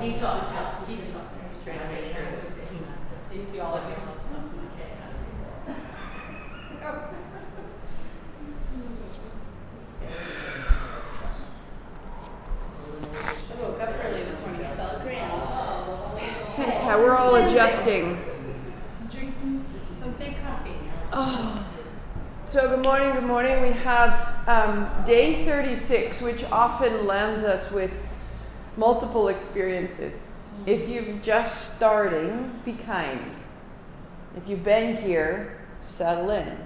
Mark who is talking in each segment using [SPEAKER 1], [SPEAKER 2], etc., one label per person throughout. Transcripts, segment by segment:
[SPEAKER 1] You see all of you. I woke up early this morning. I felt great.
[SPEAKER 2] Yeah, we're all adjusting.
[SPEAKER 1] Drink some fake coffee.
[SPEAKER 2] Oh. So good morning. We have day 36, which often lands us with multiple experiences. If you're just starting, be kind. If you've been here, settle in.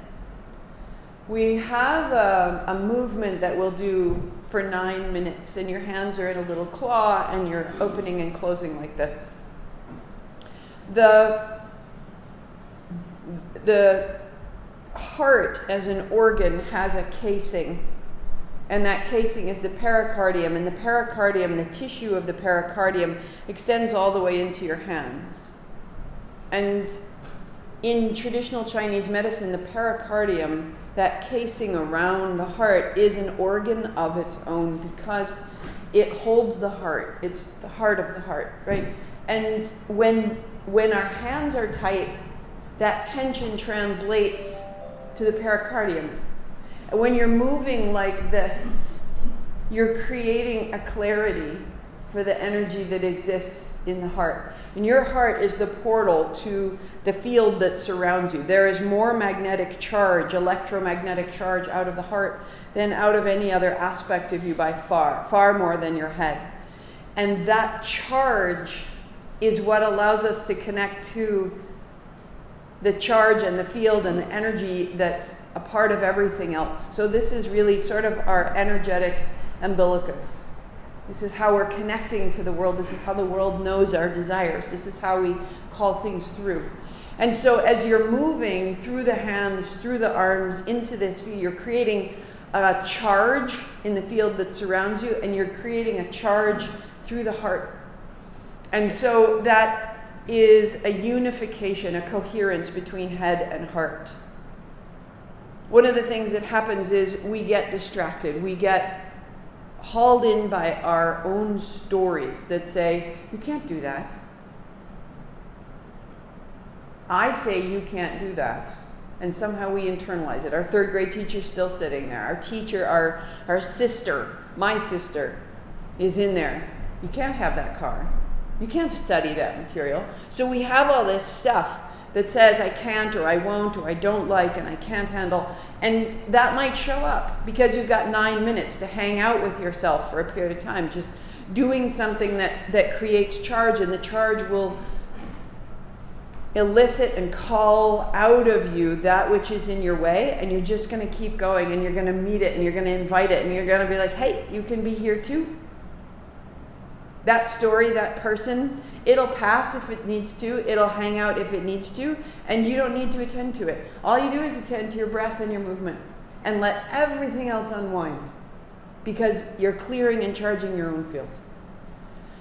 [SPEAKER 2] We have a movement that we'll do for 9 minutes, and your hands are in a little claw, and you're opening and closing like this. The heart as an organ has a casing, and that casing is the pericardium, and the pericardium, the tissue of the pericardium, extends all the way into your hands. And in traditional Chinese medicine, the pericardium, that casing around the heart, is an organ of its own because it holds the heart. It's the heart of the heart, right? And when our hands are tight, that tension translates to the pericardium. When you're moving like this, you're creating a clarity for the energy that exists in the heart. And your heart is the portal to the field that surrounds you. There is more magnetic charge, electromagnetic charge out of the heart than out of any other aspect of you by far more than your head. And that charge is what allows us to connect to the charge and the field and the energy that's a part of everything else. So this is really sort of our energetic umbilicus. This is how we're connecting to the world. This is how the world knows our desires. This is how we call things through. And so as you're moving through the hands, through the arms, into this field, you're creating a charge in the field that surrounds you, and you're creating a charge through the heart. And so that is a unification, a coherence between head and heart. One of the things that happens is we get distracted. We get hauled in by our own stories that say, you can't do that. I say you can't do that. And somehow we internalize it. Our third grade teacher's still sitting there. Our teacher, our sister, my sister, is in there. You can't have that car. You can't study that material. So we have all this stuff that says I can't, or I won't, or I don't like, and I can't handle. And that might show up because you've got 9 minutes to hang out with yourself for a period of time, just doing something that creates charge, and the charge will elicit and call out of you that which is in your way, and you're just going to keep going, and you're going to meet it, and you're going to invite it, and you're going to be like, hey, you can be here too. That story, that person, it'll pass if it needs to. It'll hang out if it needs to. And you don't need to attend to it. All you do is attend to your breath and your movement. And let everything else unwind. Because you're clearing and charging your own field.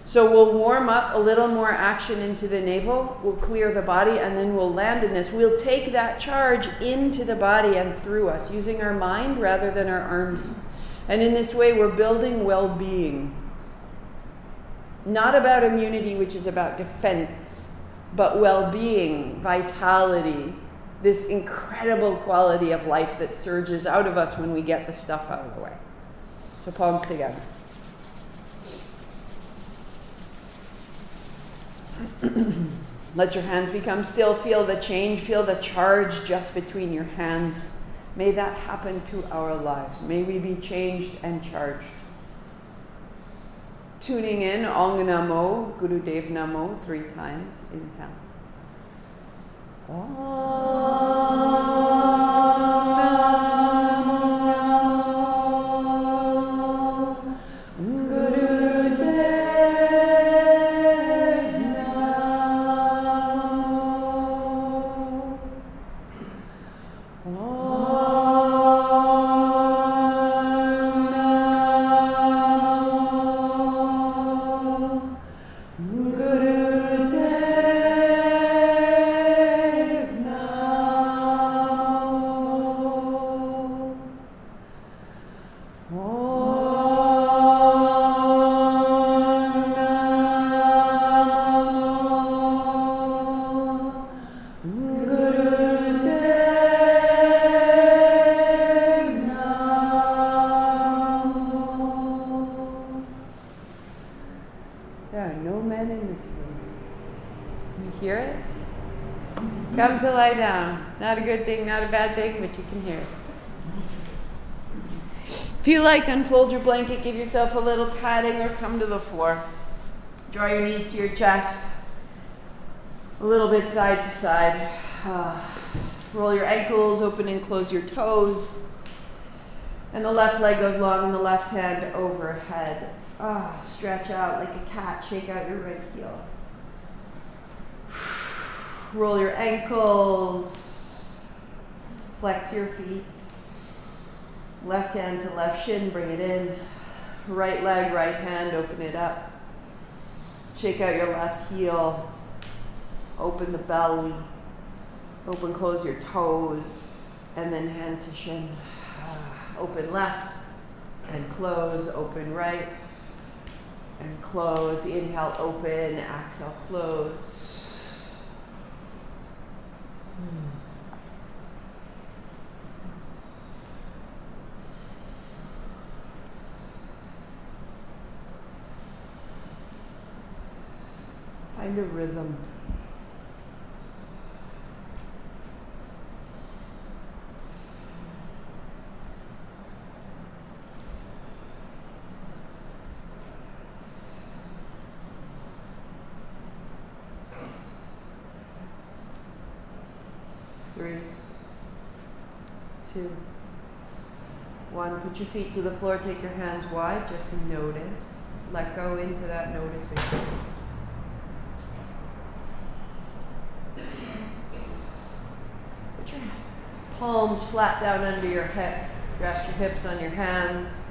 [SPEAKER 2] So we'll warm up a little more action into the navel. We'll clear the body, and then we'll land in this. We'll take that charge into the body and through us, using our mind rather than our arms. And in this way, we're building well-being. Not about immunity, which is about defense, but well-being, vitality, this incredible quality of life that surges out of us when we get the stuff out of the way. So palms together. Let your hands become still. Feel the change. Feel the charge just between your hands. May that happen to our lives. May we be changed and charged. Tuning in, Ong Namo, Gurudev Namo, 3 times. Inhale. Ong Namo, Gurudev Namo. Gurudev Namo. There are no men in this room. You hear it? Come to lie down. Not a good thing, not a bad thing, but you can hear it. If you like, unfold your blanket, give yourself a little padding, or come to the floor. Draw your knees to your chest. A little bit side to side. Roll your ankles, open and close your toes. And the left leg goes long and the left hand overhead. Stretch out like a cat. Shake out your right heel. Roll your ankles. Flex your feet. Left hand to left shin, bring it in. Right leg, right hand, open it up. Shake out your left heel. Open the belly. Open, close your toes. And then hand to shin. Open left and close. Open right and close. Inhale, open. Exhale, close. Find a rhythm. Three, two, one. Put your feet to the floor. Take your hands wide. Just notice. Let go into that noticing. Put your palms flat down under your hips. Rest your hips on your hands.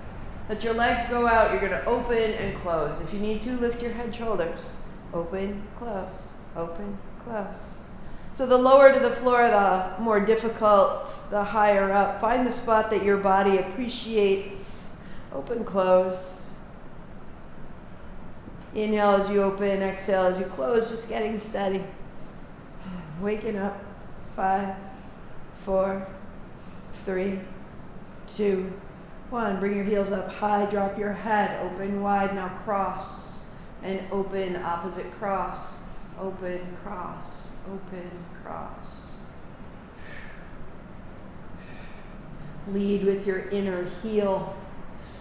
[SPEAKER 2] Let your legs go out. You're going to open and close. If you need to, lift your head, shoulders. Open, close. Open, close. So the lower to the floor, the more difficult, the higher up. Find the spot that your body appreciates. Open, close. Inhale as you open, exhale as you close, just getting steady. Waking up. 5, 4, 3, 2, 1. Bring your heels up high, drop your head, open wide, now cross. And open, opposite cross. Open, cross, open, cross. Lead with your inner heel.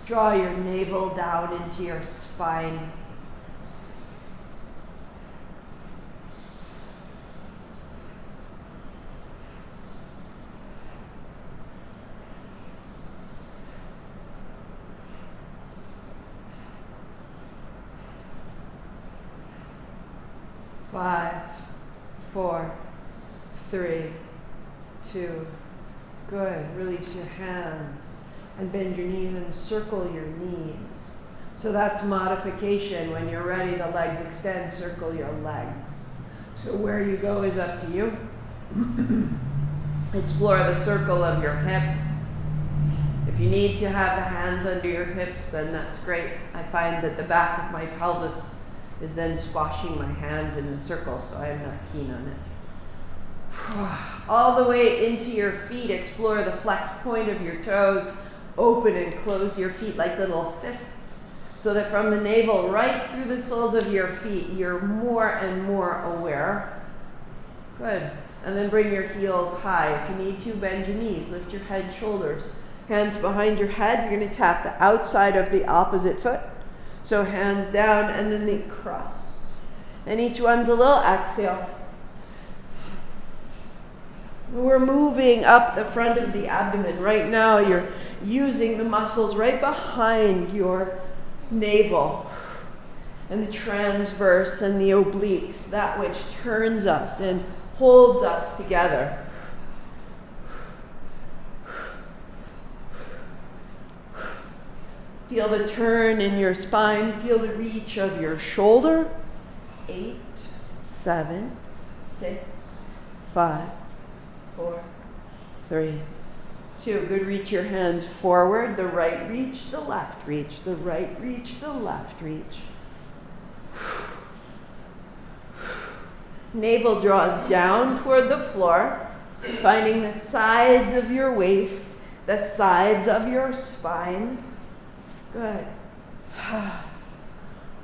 [SPEAKER 2] Draw your navel down into your spine. Five, 4, 3, 2. Good. Release your hands and bend your knees and circle your knees. So that's modification. When you're ready, the legs extend, circle your legs. So where you go is up to you. Explore the circle of your hips. If you need to have the hands under your hips, then that's great. I find that the back of my pelvis is then squashing my hands in a circle, so I'm not keen on it. All the way into your feet. Explore the flex point of your toes. Open and close your feet like little fists, so that from the navel right through the soles of your feet, you're more and more aware. Good. And then bring your heels high. If you need to, bend your knees. Lift your head, shoulders. Hands behind your head. You're going to tap the outside of the opposite foot. So hands down and then they cross. And each one's a little exhale. We're moving up the front of the abdomen. Right now you're using the muscles right behind your navel and the transverse and the obliques, that which turns us and holds us together. Feel the turn in your spine. Feel the reach of your shoulder. 8, 7, 6, 5, 4, 3, 2. Good. Reach your hands forward. The right reach, the left reach. The right reach, the left reach. Navel draws down toward the floor, finding the sides of your waist, the sides of your spine. Good.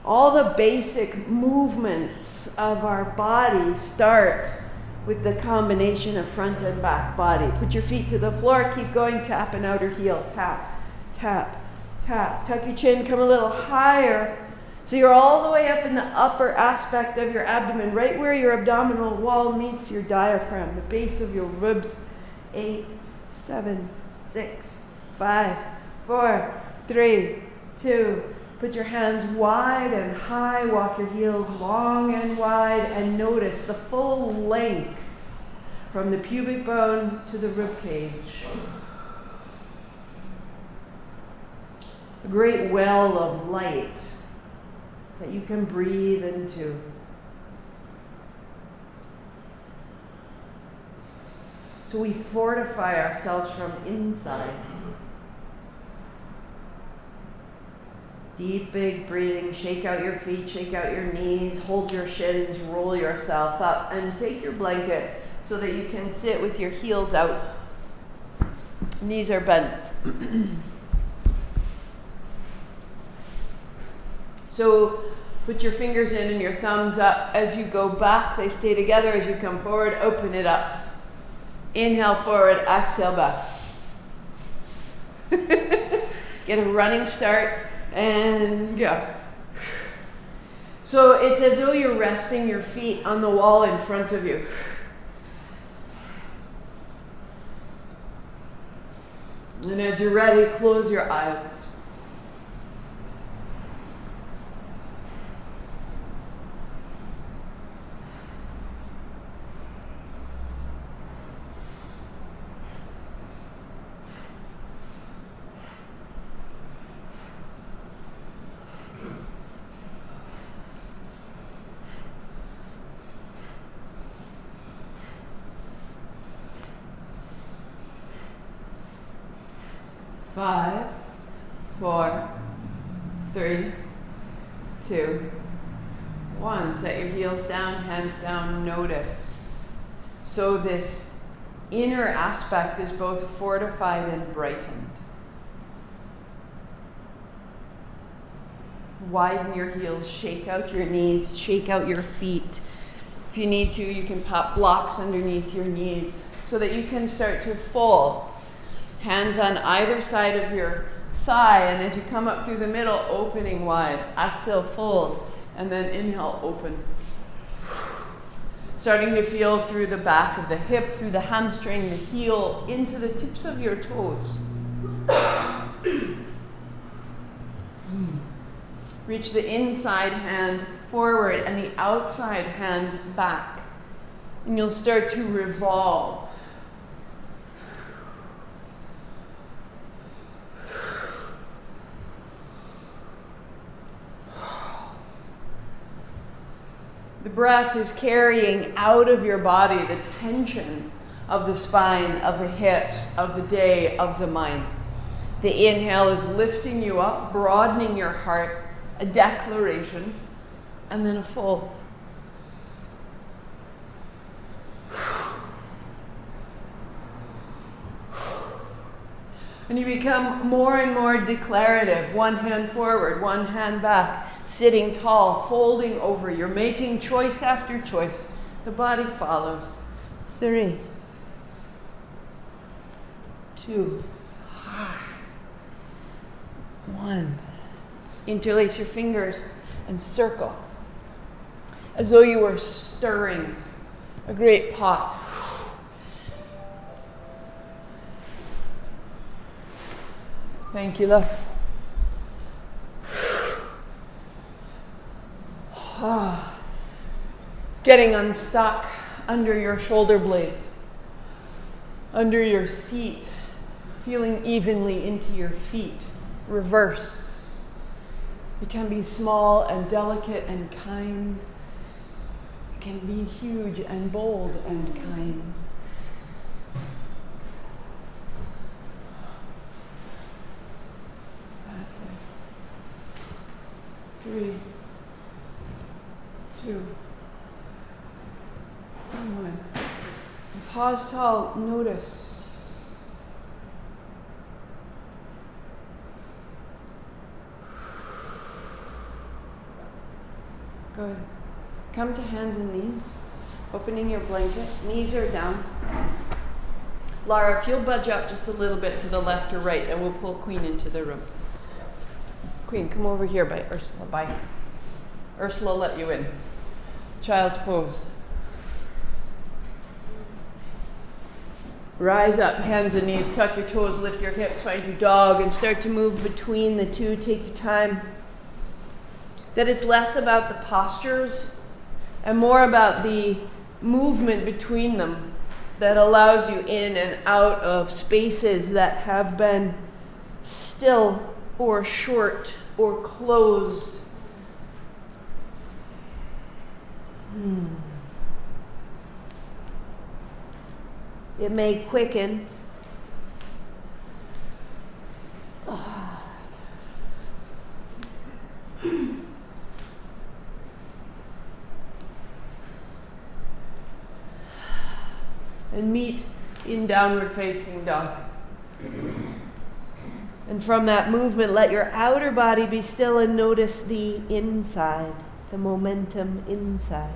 [SPEAKER 2] All the basic movements of our body start with the combination of front and back body. Put your feet to the floor, keep going, tap an outer heel, tap, tap, tap. Tuck your chin, come a little higher. So you're all the way up in the upper aspect of your abdomen, right where your abdominal wall meets your diaphragm, the base of your ribs. 8, 7, 6, 5, 4, 3, 2. Put your hands wide and high, walk your heels long and wide, and notice the full length from the pubic bone to the rib cage. A great well of light that you can breathe into. So we fortify ourselves from inside. Deep, big breathing. Shake out your feet, shake out your knees, hold your shins, roll yourself up, and take your blanket so that you can sit with your heels out. Knees are bent. So put your fingers in and your thumbs up. As you go back, they stay together. As you come forward, open it up. Inhale forward, exhale back. Get a running start and go. So it's as though you're resting your feet on the wall in front of you. And as you're ready, close your eyes. Five, 4, 3, 2, 1. Set your heels down, hands down, notice. So this inner aspect is both fortified and brightened. Widen your heels, shake out your knees, shake out your feet. If you need to, you can pop blocks underneath your knees so that you can start to fold. Hands on either side of your thigh, and as you come up through the middle, opening wide. Exhale, fold, and then inhale, open. Starting to feel through the back of the hip, through the hamstring, the heel, into the tips of your toes. Reach the inside hand forward and the outside hand back. And you'll start to revolve. The breath is carrying out of your body the tension of the spine, of the hips, of the day, of the mind. The inhale is lifting you up, broadening your heart, a declaration, and then a fold. And you become more and more declarative. One hand forward, one hand back. Sitting tall, folding over. You're making choice after choice. The body follows. 3, 2, 1. Interlace your fingers and circle. As though you were stirring a great pot. Thank you, love. Getting unstuck under your shoulder blades, under your seat, feeling evenly into your feet. Reverse. You can be small and delicate and kind. You can be huge and bold and kind. That's it. 3, 2, 1. And pause tall, notice. Good. Come to hands and knees. Opening your blanket. Knees are down. Lara, if you'll budge up just a little bit to the left or right, and we'll pull Queen into the room. Queen, come over here by Ursula. Bye. Ursula let you in. Child's pose. Rise up, hands and knees, tuck your toes, lift your hips, find your dog, and start to move between the two. Take your time. That it's less about the postures and more about the movement between them that allows you in and out of spaces that have been still or short or closed. It may quicken. And meet in downward facing dog. And from that movement, let your outer body be still and notice the inside, the momentum inside.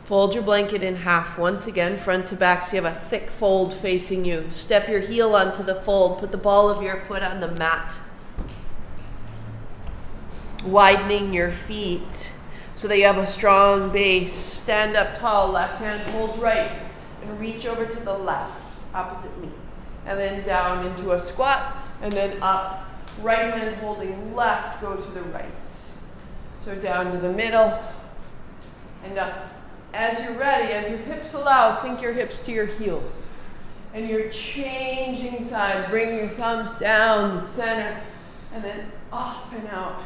[SPEAKER 2] Fold your blanket in half once again, front to back, so you have a thick fold facing you. Step your heel onto the fold. Put the ball of your foot on the mat. Widening your feet so that you have a strong base. Stand up tall, left hand holds right, and reach over to the left, opposite me. And then down into a squat, and then up. Right hand holding left, go to the right. So down to the middle, and up. As you're ready, as your hips allow, sink your hips to your heels. And you're changing sides, bringing your thumbs down the center, and then up and out.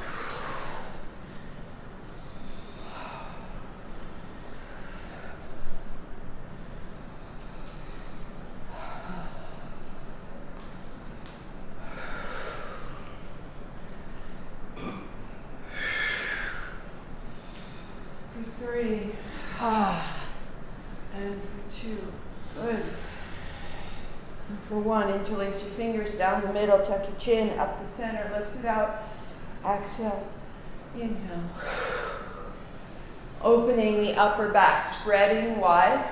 [SPEAKER 2] For 3. And for 2, good. And for 1, interlace your fingers down the middle, tuck your chin, up the center, lift it out. Exhale, inhale. Opening the upper back, spreading wide.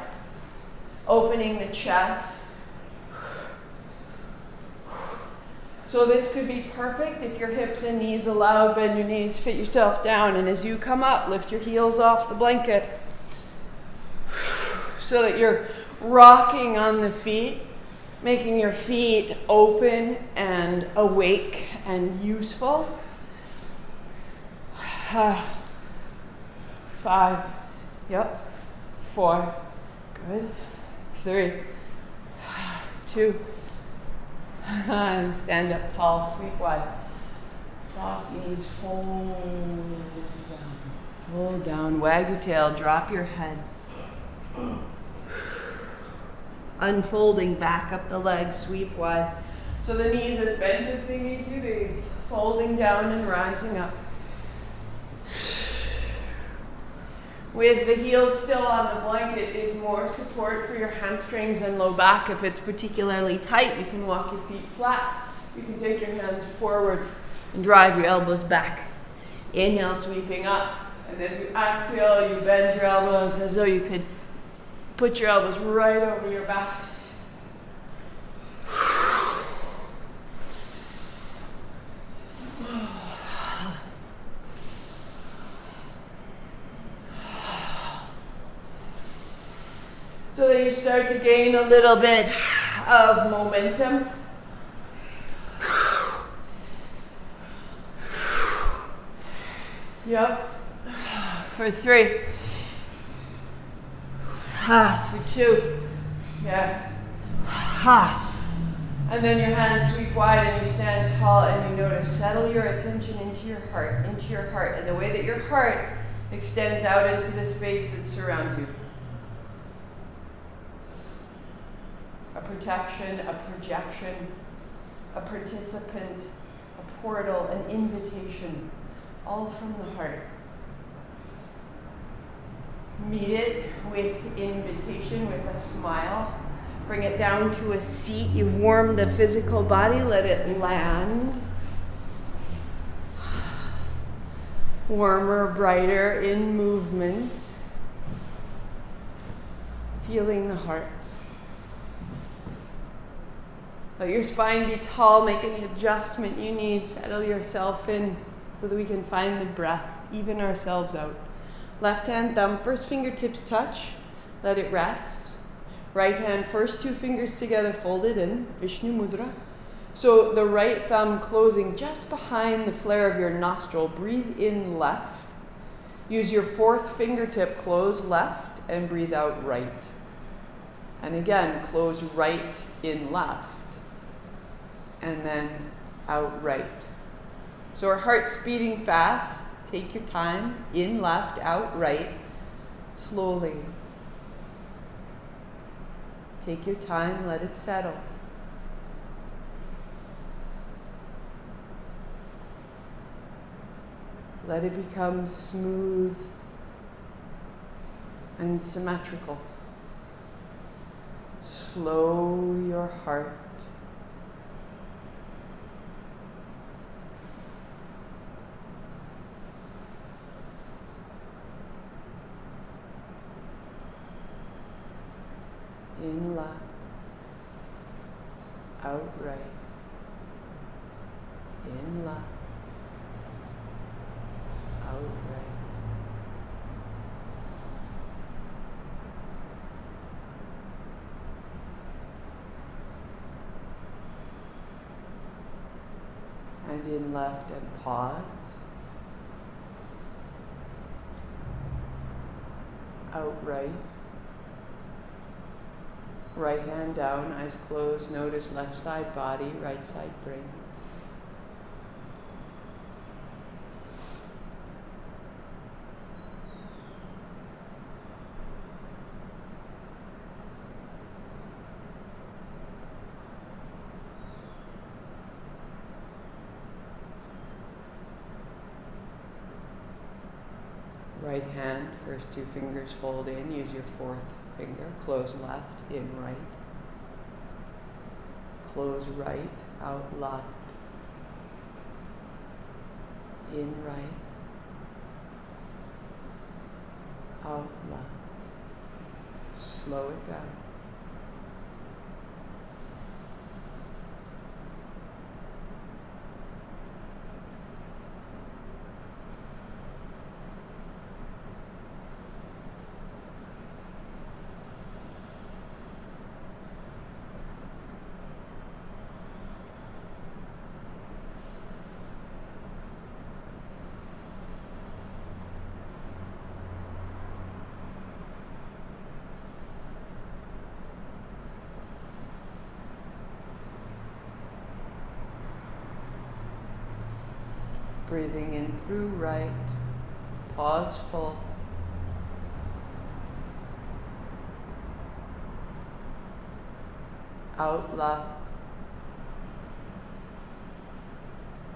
[SPEAKER 2] Opening the chest. So this could be perfect if your hips and knees allow. Bend your knees, fit yourself down, and as you come up, lift your heels off the blanket so that you're rocking on the feet, making your feet open and awake and useful. 5, yep. 4, good. 3, 2, and stand up tall, sweep wide. Soft knees, fold down. Pull down, wag your tail, drop your head. Unfolding back up the legs, sweep wide. So the knees as bent as they need to be. Folding down and rising up. With the heels still on the blanket is more support for your hamstrings and low back. If it's particularly tight, you can walk your feet flat. You can take your hands forward and drive your elbows back. Inhale, sweeping up. And as you exhale, you bend your elbows as though you could put your elbows right over your back. So that you start to gain a little bit of momentum. Yep. For 3. For 2. Yes. And then your hands sweep wide and you stand tall and you notice, settle your attention into your heart, and the way that your heart extends out into the space that surrounds you. A protection, a projection, a participant, a portal, an invitation, all from the heart. Meet it with invitation, with a smile. Bring it down to a seat. You've warmed the physical body. Let it land. Warmer, brighter, in movement. Feeling the heart. Let your spine be tall. Make any adjustment you need. Settle yourself in so that we can find the breath. Even ourselves out. Left hand, thumb, first fingertips touch. Let it rest. Right hand, first two fingers together, folded in. Vishnu Mudra. So the right thumb closing just behind the flare of your nostril. Breathe in left. Use your fourth fingertip, close left, and breathe out right. And again, close right in left. And then out right. So our heart's beating fast. Take your time. In left, out right. Slowly. Take your time. Let it settle. Let it become smooth and symmetrical. Slow your heart. In left, out right. In left, out right. And in left and pause. Out right. Right hand down, eyes closed. Notice left side body, right side brain. Right hand, first two fingers fold in. Use your fourth finger. Close left, in right. Close right, out left. In right. Out left. Slow it down. Breathing in through right, pause full. Out left.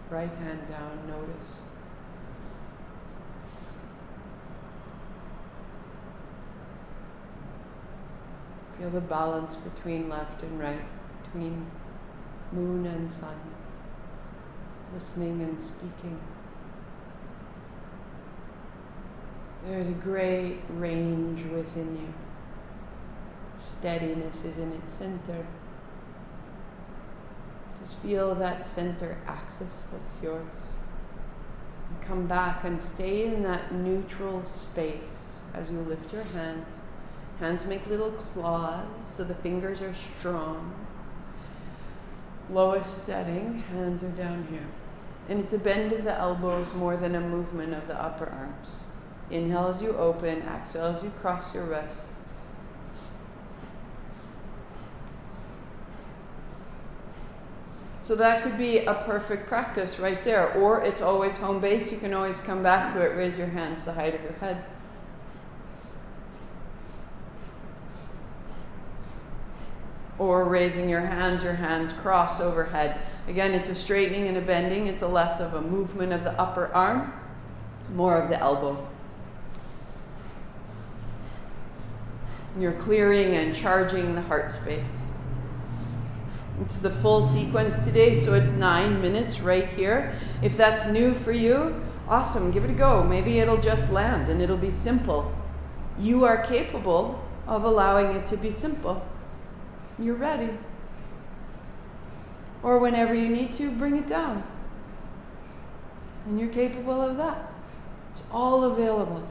[SPEAKER 2] Right hand down, notice. Feel the balance between left and right, between moon and sun. Listening and speaking. There's a great range within you. Steadiness is in its center. Just feel that center axis that's yours. And come back and stay in that neutral space as you lift your hands. Hands make little claws so the fingers are strong. Lowest setting, hands are down here. And it's a bend of the elbows more than a movement of the upper arms. Inhale as you open, exhale as you cross your wrists. So that could be a perfect practice right there. Or it's always home base. You can always come back to it. Raise your hands the height of your head. Or raising your hands cross overhead. Again, it's a straightening and a bending. It's a less of a movement of the upper arm, more of the elbow. You're clearing and charging the heart space. It's the full sequence today, so it's 9 minutes right here. If that's new for you, awesome, give it a go. Maybe it'll just land and it'll be simple. You are capable of allowing it to be simple. You're ready. Or whenever you need to, bring it down. And you're capable of that. It's all available.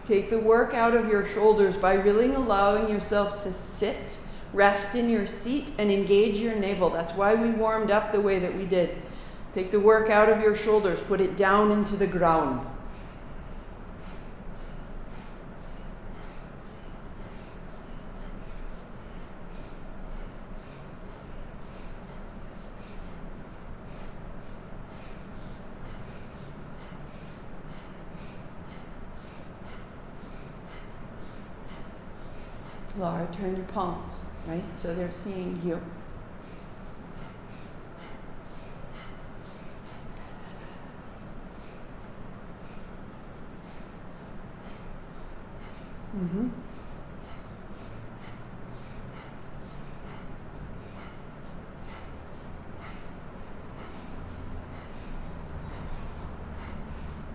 [SPEAKER 2] Take the work out of your shoulders by really allowing yourself to sit, rest in your seat, and engage your navel. That's why we warmed up the way that we did. Take the work out of your shoulders, put it down into the ground. Laura, turn your palms, right? So they're seeing you. Mm-hmm.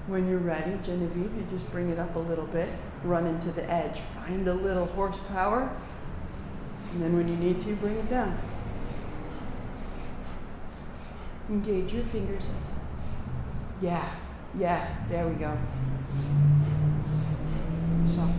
[SPEAKER 2] When you're ready, Genevieve, you just bring it up a little bit, run into the edge, find a little horsepower, and then when you need to, bring it down. Engage your fingers. Yeah, there we go. Soft.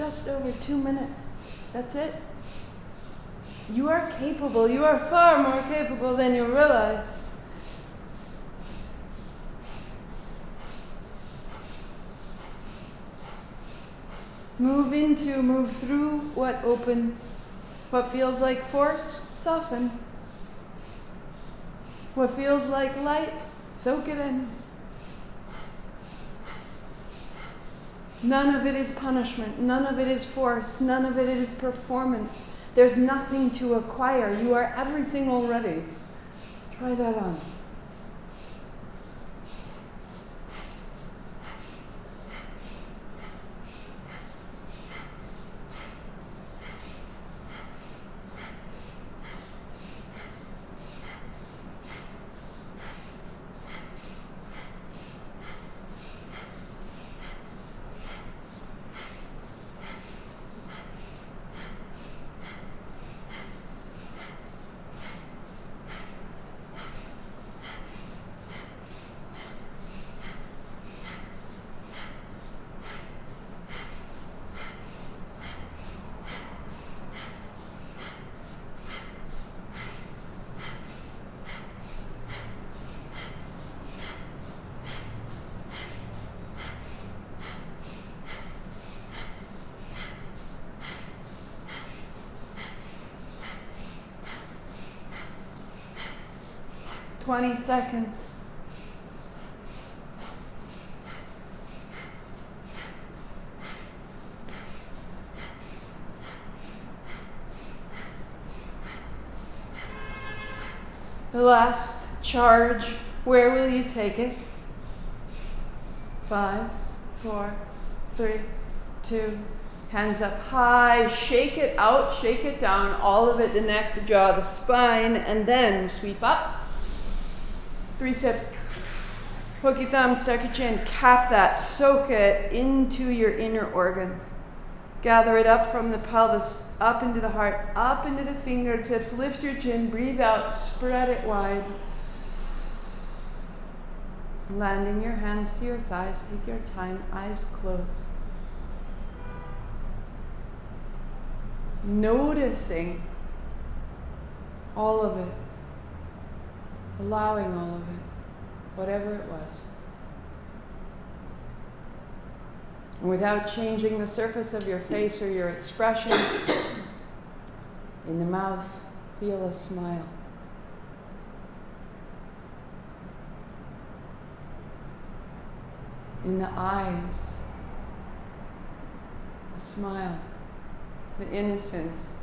[SPEAKER 2] just over 2 minutes. That's it. You are capable. You are far more capable than you realize. Move through what opens. What feels like force, soften. What feels like light, soak it in. None of it is punishment. None of it is force. None of it is performance. There's nothing to acquire. You are everything already. Try that on. "20 seconds. The last charge, where will you take it? 5, 4, 3, 2, hands up high, shake it out, shake it down, all of it, the neck, the jaw, the spine, and then sweep up. 3 steps. Hook your thumb, stuck your chin, cap that, soak it into your inner organs. Gather it up from the pelvis, up into the heart, up into the fingertips. Lift your chin, breathe out, spread it wide. Landing your hands to your thighs, take your time, eyes closed. Noticing all of it. Allowing all of it, whatever it was. And without changing the surface of your face or your expression, in the mouth, feel a smile. In the eyes, a smile, the innocence,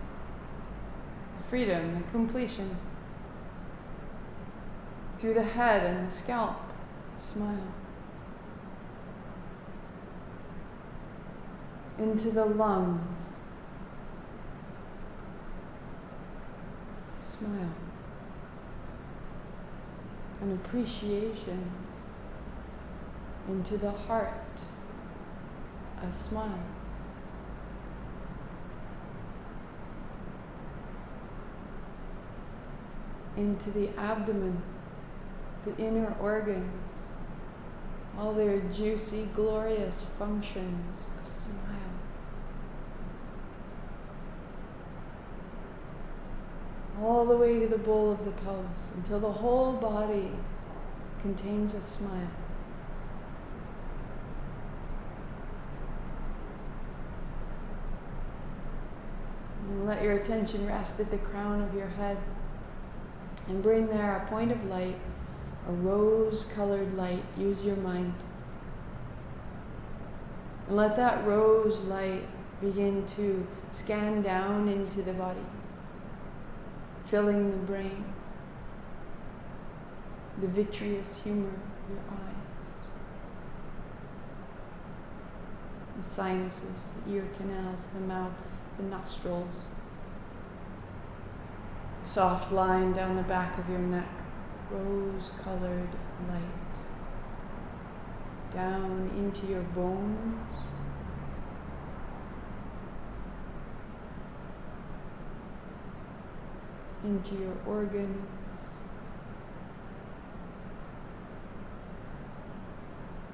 [SPEAKER 2] the freedom, the completion. Through the head and the scalp, a smile. Into the lungs, a smile. An appreciation. Into the heart, a smile. Into the abdomen, the inner organs, all their juicy, glorious functions, a smile. All the way to the bowl of the pelvis, until the whole body contains a smile. And let your attention rest at the crown of your head, and bring there a point of light, a rose-colored light. Use your mind. And let that rose light begin to scan down into the body, filling the brain, the vitreous humor of your eyes, the sinuses, the ear canals, the mouth, the nostrils, soft line down the back of your neck, rose-colored light, down into your bones, into your organs,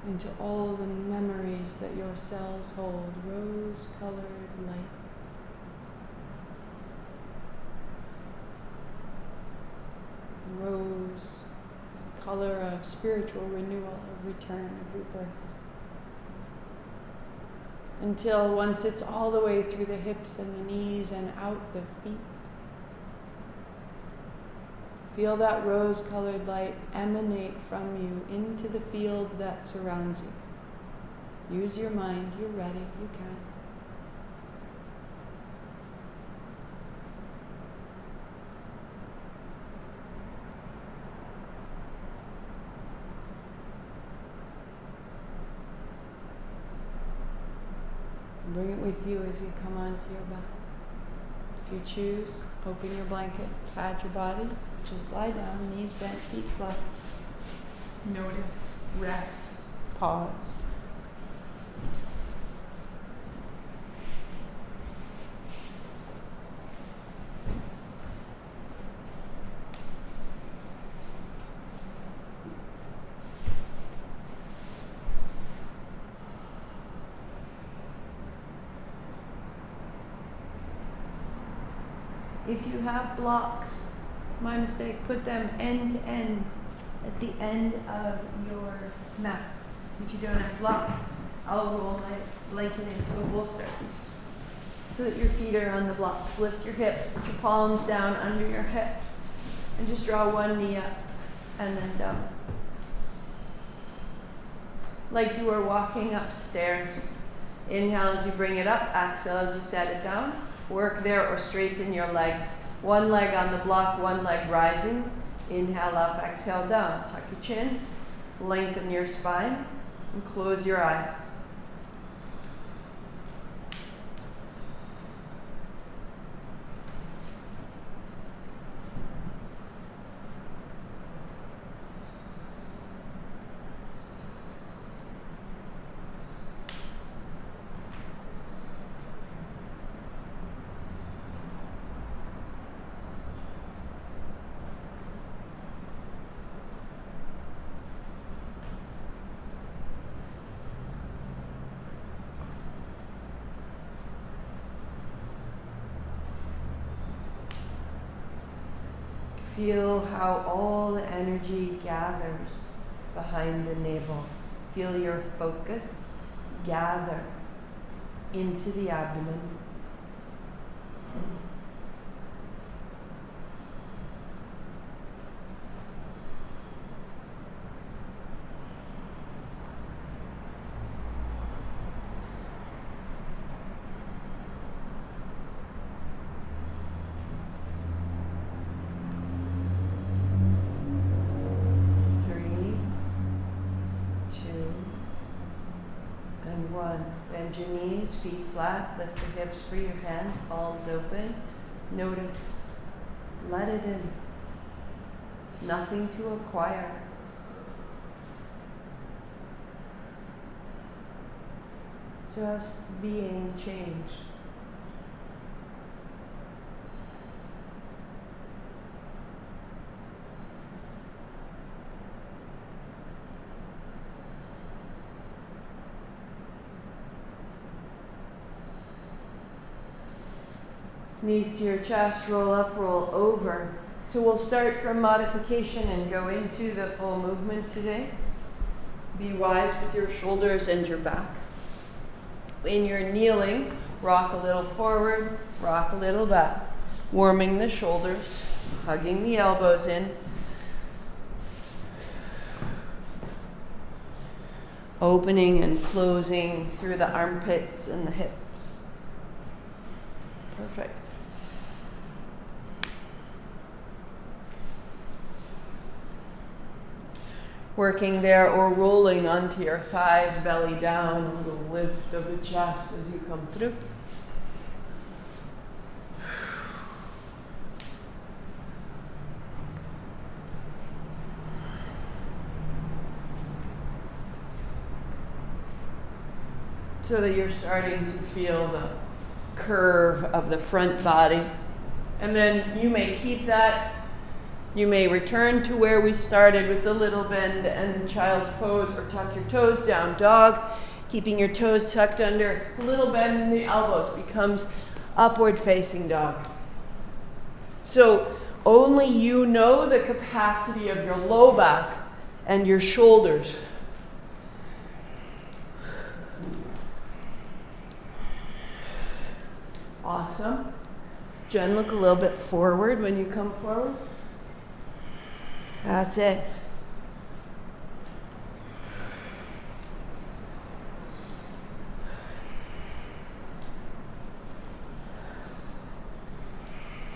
[SPEAKER 2] into all the memories that your cells hold, rose-colored light. Rose is the color of spiritual renewal, of return, of rebirth. Until once it's all the way through the hips and the knees and out the feet. Feel that rose-colored light emanate from you into the field that surrounds you. Use your mind. You're ready. You can. Bring it with you as you come onto your back. If you choose, open your blanket, pad your body, just lie down, knees bent, feet flat. Notice, rest, pause. If you have blocks, my mistake, put them end to end at the end of your mat. If you don't have blocks, I'll roll my blanket into a bolster so that your feet are on the blocks. Lift your hips, put your palms down under your hips, and just draw one knee up and then down. Like you are walking upstairs. Inhale as you bring it up, exhale as you set it down. Work there or straighten your legs. One leg on the block, one leg rising. Inhale up, exhale down. Tuck your chin, lengthen your spine, and close your eyes. Feel how all the energy gathers behind the navel. Feel your focus gather into the abdomen. Bend your knees, feet flat, lift your hips, free your hands, palms open. Notice, let it in. Nothing to acquire. Just being changed. Knees to your chest, roll up, roll over. So we'll start from modification and go into the full movement today. Be wise with your shoulders and your back. When you're kneeling, rock a little forward, rock a little back. Warming the shoulders, hugging the elbows in. Opening and closing through the armpits and the hips. Perfect. Working there or rolling onto your thighs, belly down, a little lift of the chest as you come through. So that you're starting to feel the curve of the front body. And then you may keep that You may return to where we started with the little bend and the child's pose, or tuck your toes, down dog, keeping your toes tucked under. A little bend in the elbows becomes upward facing dog. So only you know the capacity of your low back and your shoulders. Awesome. Jen, look a little bit forward when you come forward. That's it.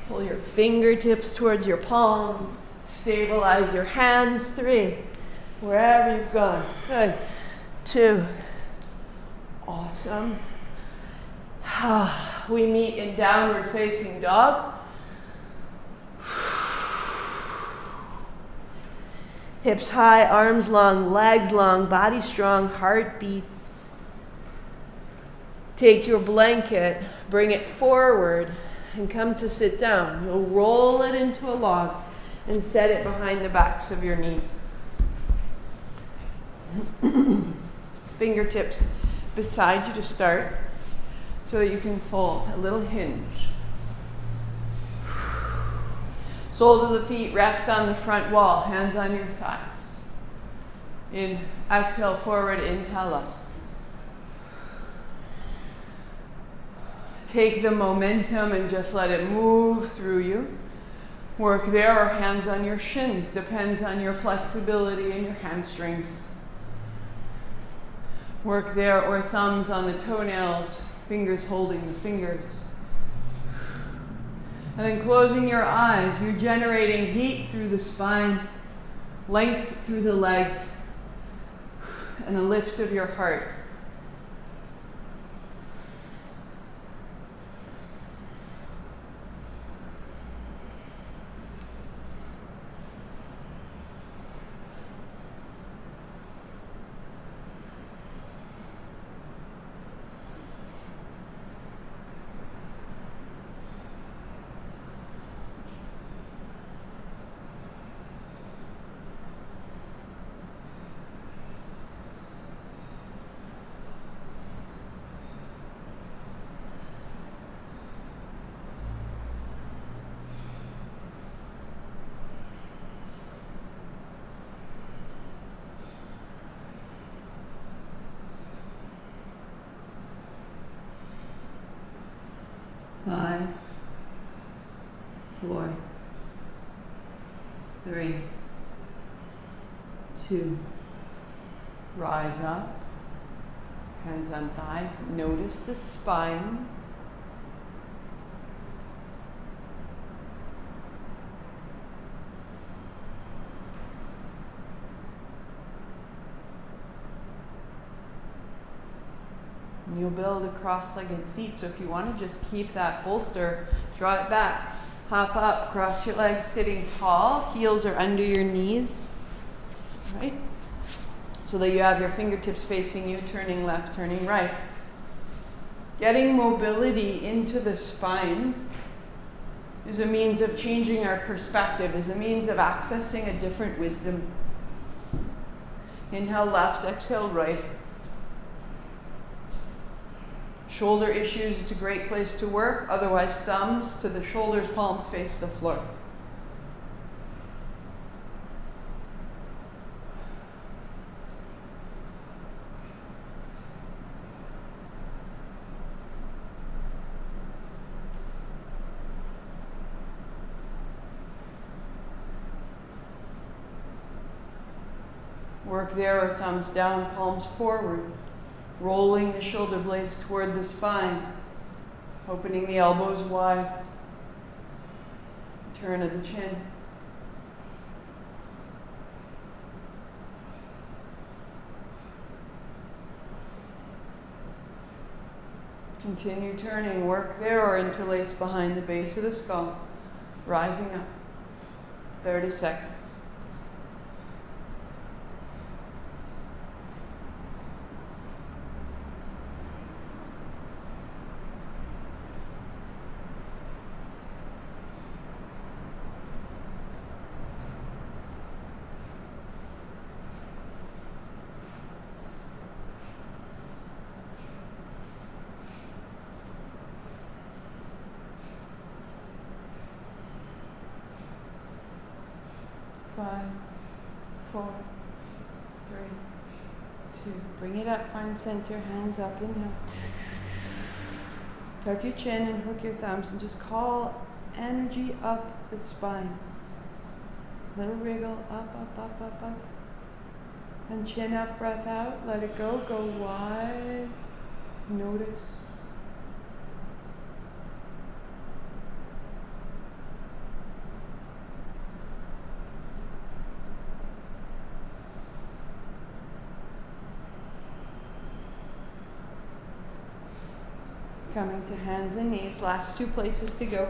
[SPEAKER 2] Pull your fingertips towards your palms. Stabilize your hands. 3. Wherever you've gone. Good. 2. Awesome. We meet in downward facing dog. Hips high, arms long, legs long, body strong, heart beats. Take your blanket, bring it forward, and come to sit down. You'll roll it into a log and set it behind the backs of your knees. Fingertips beside you to start, so that you can fold, a little hinge. Soles of the feet rest on the front wall, hands on your thighs. Exhale forward, inhale up. Take the momentum and just let it move through you. Work there, or hands on your shins, depends on your flexibility and your hamstrings. Work there, or thumbs on the toenails, fingers holding the fingers. And then closing your eyes, you're generating heat through the spine, length through the legs, and a lift of your heart. Five, 4, 3, 2. Rise up. Hands on thighs. Notice the spine. And you'll build a cross-legged seat, so if you want to just keep that bolster, draw it back, hop up, cross your legs, sitting tall, heels are under your knees, right? So that you have your fingertips facing you, turning left, turning right. Getting mobility into the spine is a means of changing our perspective, is a means of accessing a different wisdom. Inhale left, exhale right. Shoulder issues, it's a great place to work. Otherwise, thumbs to the shoulders, palms face the floor. Work there, or thumbs down, palms forward. Rolling the shoulder blades toward the spine, opening the elbows wide, turn of the chin. Continue turning, work there or interlace behind the base of the skull, rising up. 30 seconds. 5, 4, 3, 2. Bring it up, find center, hands up, inhale. Tuck your chin and hook your thumbs and just call energy up the spine. Little wriggle, up, up, up, up, up. And chin up, breath out, let it go, go wide. Notice. Coming to hands and knees, last 2 places to go.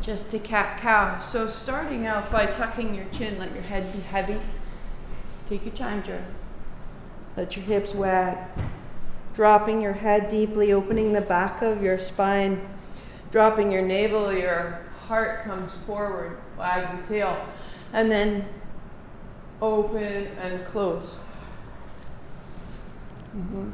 [SPEAKER 2] Just to cat-cow. So starting out by tucking your chin, let your head be heavy. Take your time, Joe. Let your hips wag. Dropping your head deeply, opening the back of your spine. Dropping your navel, your heart comes forward. Wag the tail. And then open and close. Mm-hmm.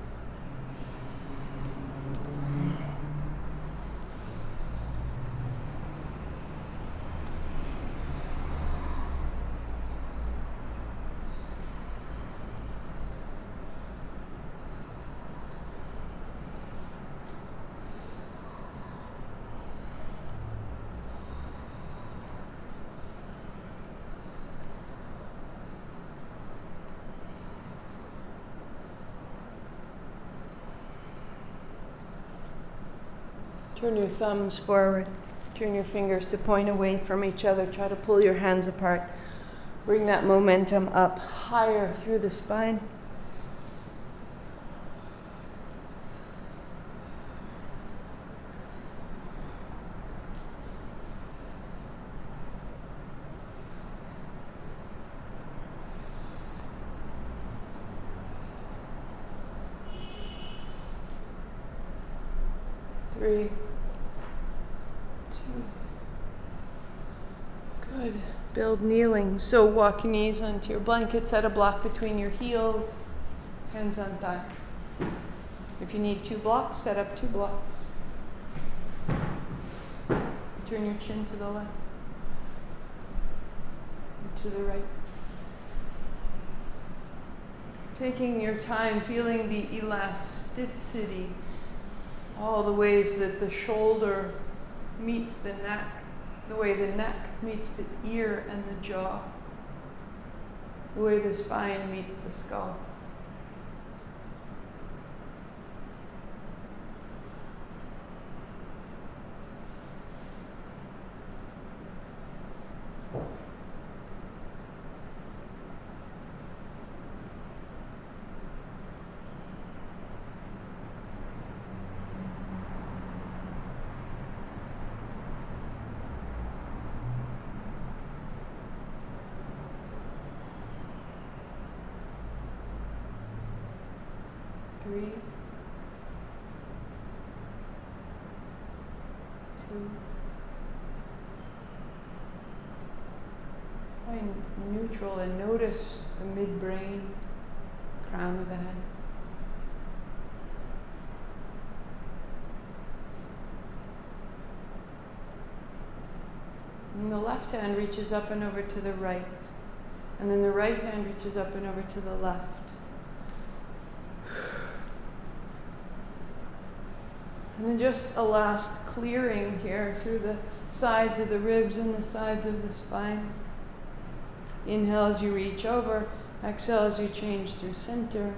[SPEAKER 2] Turn your thumbs forward. Turn your fingers to point away from each other. Try to pull your hands apart. Bring that momentum up higher through the spine. Three. 2. Good. Build kneeling. So walk your knees onto your blanket, set a block between your heels, hands on thighs. If you need 2 blocks, set up 2 blocks. Turn your chin to the left, and to the right. Taking your time, feeling the elasticity, all the ways that the shoulder meets the neck, the way the neck meets the ear and the jaw, the way the spine meets the skull. Three, 2. Find neutral and notice the midbrain, crown of the head. And the left hand reaches up and over to the right. And then the right hand reaches up and over to the left. And then just a last clearing here through the sides of the ribs and the sides of the spine. Inhale as you reach over. Exhale as you change through center.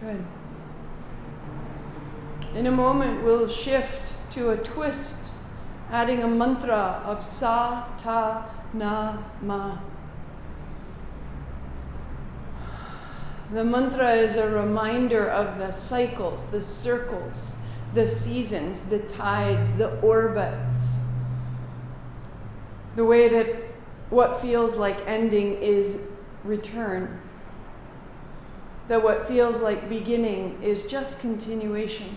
[SPEAKER 2] Good. In a moment, we'll shift to a twist, adding a mantra of sa, ta, na, ma. The mantra is a reminder of the cycles, the circles, the seasons, the tides, the orbits. The way that what feels like ending is return. That what feels like beginning is just continuation.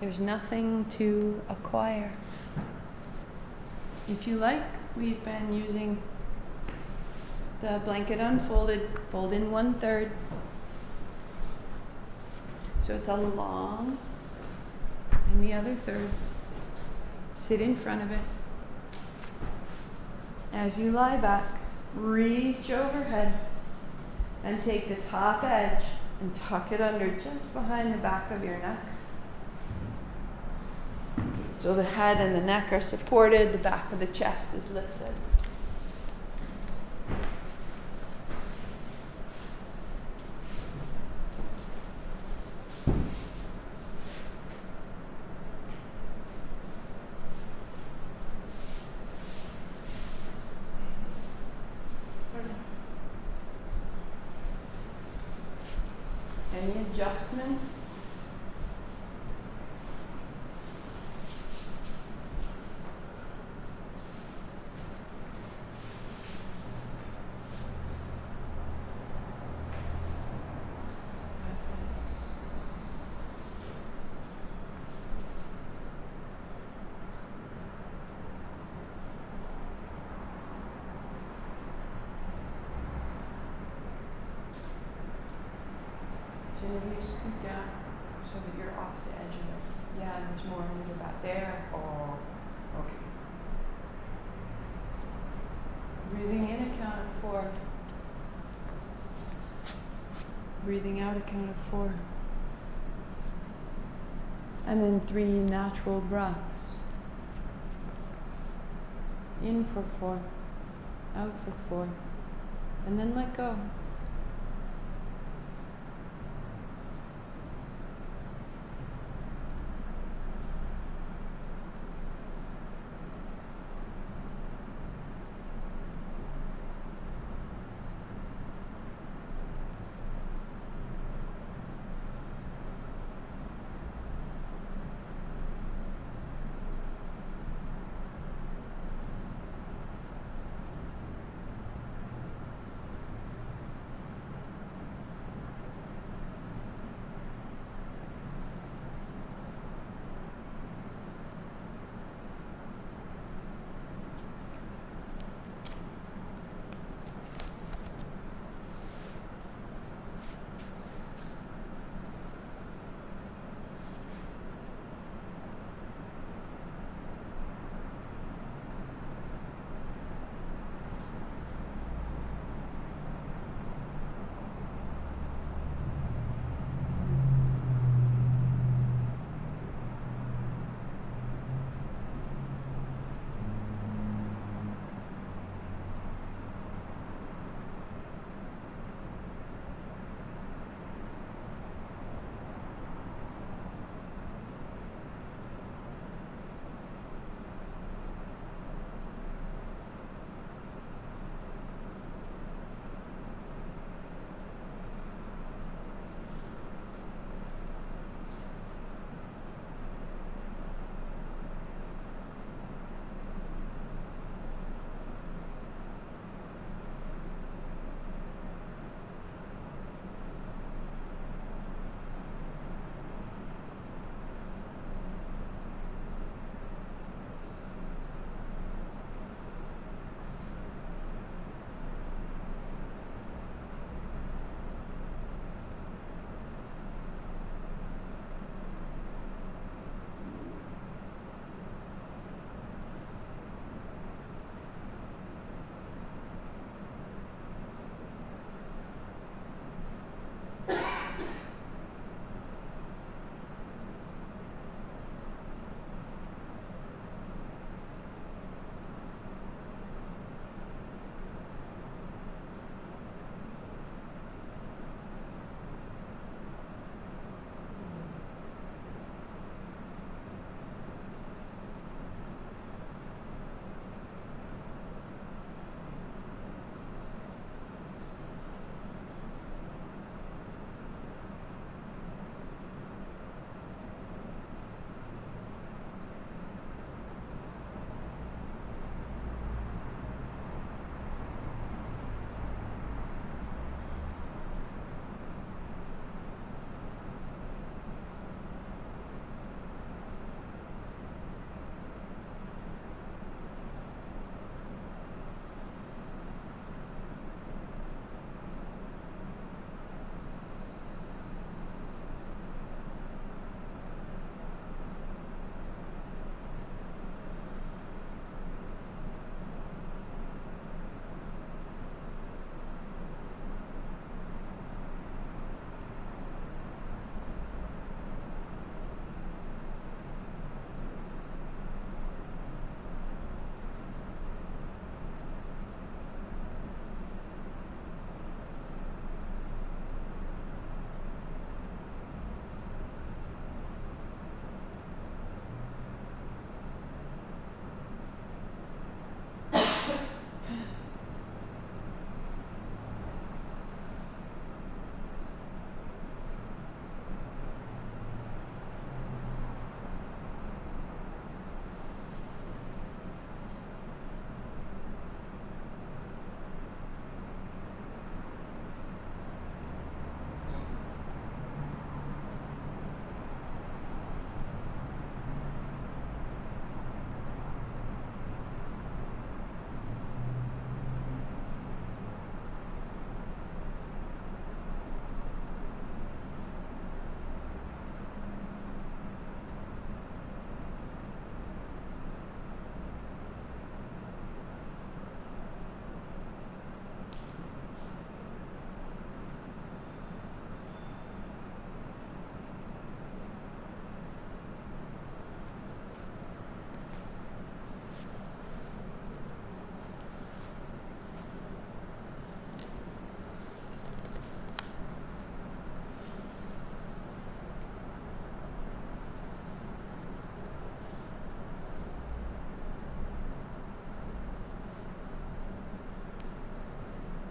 [SPEAKER 2] There's nothing to acquire. If you like, we've been using the blanket unfolded, fold in 1/3. So it's along, and the other third. Sit in front of it. As you lie back, reach overhead and take the top edge and tuck it under just behind the back of your neck. So the head and the neck are supported, the back of the chest is lifted. Any adjustment? That's it. Genevieve, scoot down so that you're off the edge of it. Yeah, and there's more in your back there. Oh, okay. Breathing in, account of 4. Breathing out, account of 4. And then 3 natural breaths. In for 4, out for 4, and then let go.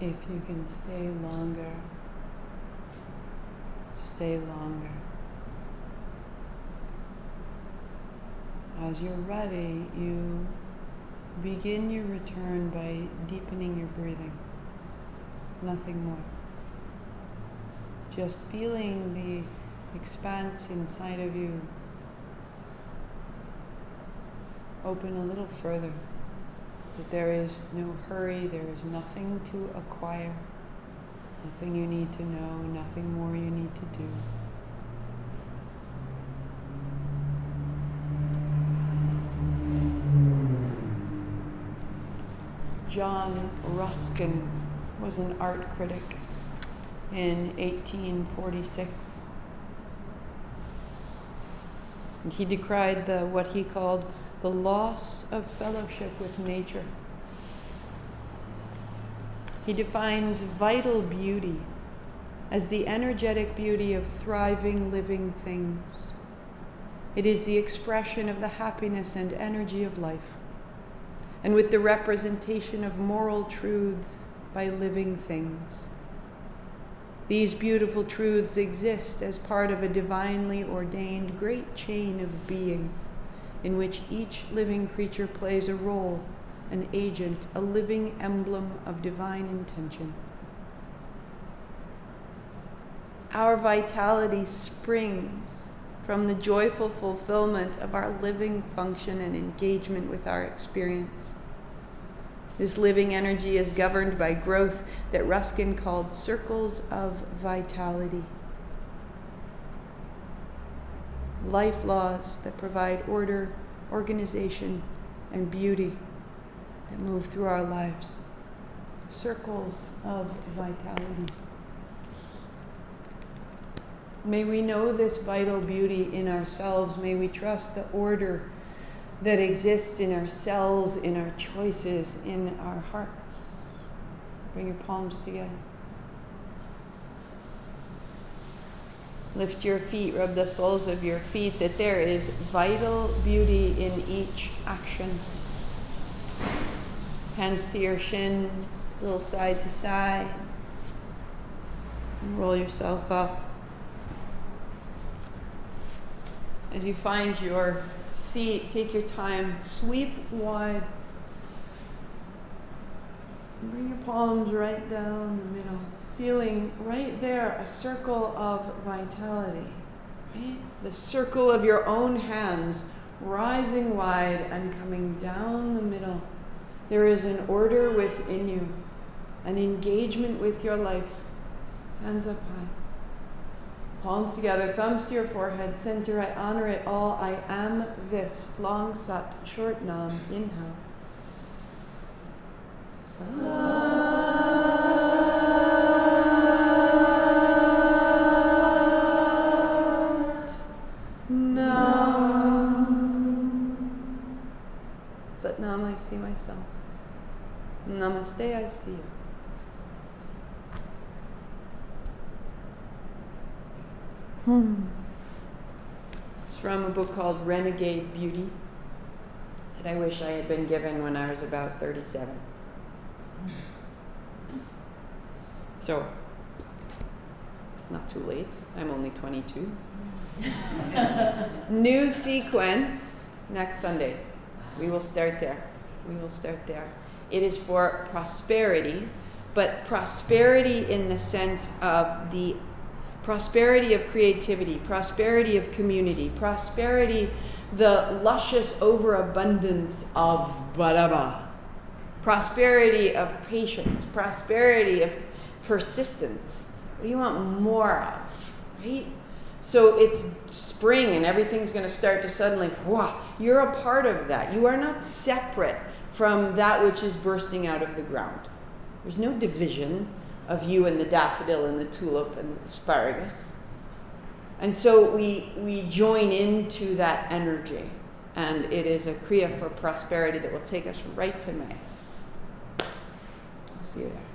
[SPEAKER 2] If you can stay longer, stay longer. As you're ready, you begin your return by deepening your breathing. Nothing more. Just feeling the expanse inside of you open a little further. That there is no hurry, there is nothing to acquire, nothing you need to know, nothing more you need to do. John Ruskin was an art critic in 1846. And he decried what he called the loss of fellowship with nature. He defines vital beauty as the energetic beauty of thriving, living things. It is the expression of the happiness and energy of life, and with the representation of moral truths by living things. These beautiful truths exist as part of a divinely ordained great chain of being, in which each living creature plays a role, an agent, a living emblem of divine intention. Our vitality springs from the joyful fulfillment of our living function and engagement with our experience. This living energy is governed by growth that Ruskin called circles of vitality. Life laws that provide order, organization, and beauty that move through our lives. Circles of vitality. May we know this vital beauty in ourselves. May we trust the order that exists in our cells, in our choices, in our hearts. Bring your palms together. Lift your feet, rub the soles of your feet, that there is vital beauty in each action. Hands to your shins, a little side to side. And roll yourself up. As you find your seat, take your time, sweep wide. And bring your palms right down the middle. Feeling right there a circle of vitality, right? The circle of your own hands rising wide and coming down the middle. There is an order within you, an engagement with your life. Hands up high. Palms together, thumbs to your forehead, center. I honor it all. I am this. Long sat, short nam. Inhale. Satnam, I see myself. Namaste, I see you. It's from a book called Renegade Beauty that I wish I had been given when I was about 37. So, it's not too late. I'm only 22. New sequence next Sunday. We will start there. It is for prosperity, but prosperity in the sense of the prosperity of creativity, prosperity of community, prosperity, the luscious overabundance of baraba, prosperity of patience, prosperity of persistence. What do you want more of, right? So it's spring and everything's going to start to suddenly, wow, you're a part of that. You are not separate from that which is bursting out of the ground. There's no division of you and the daffodil and the tulip and the asparagus. And so we join into that energy. And it is a kriya for prosperity that will take us right to May. I'll see you there.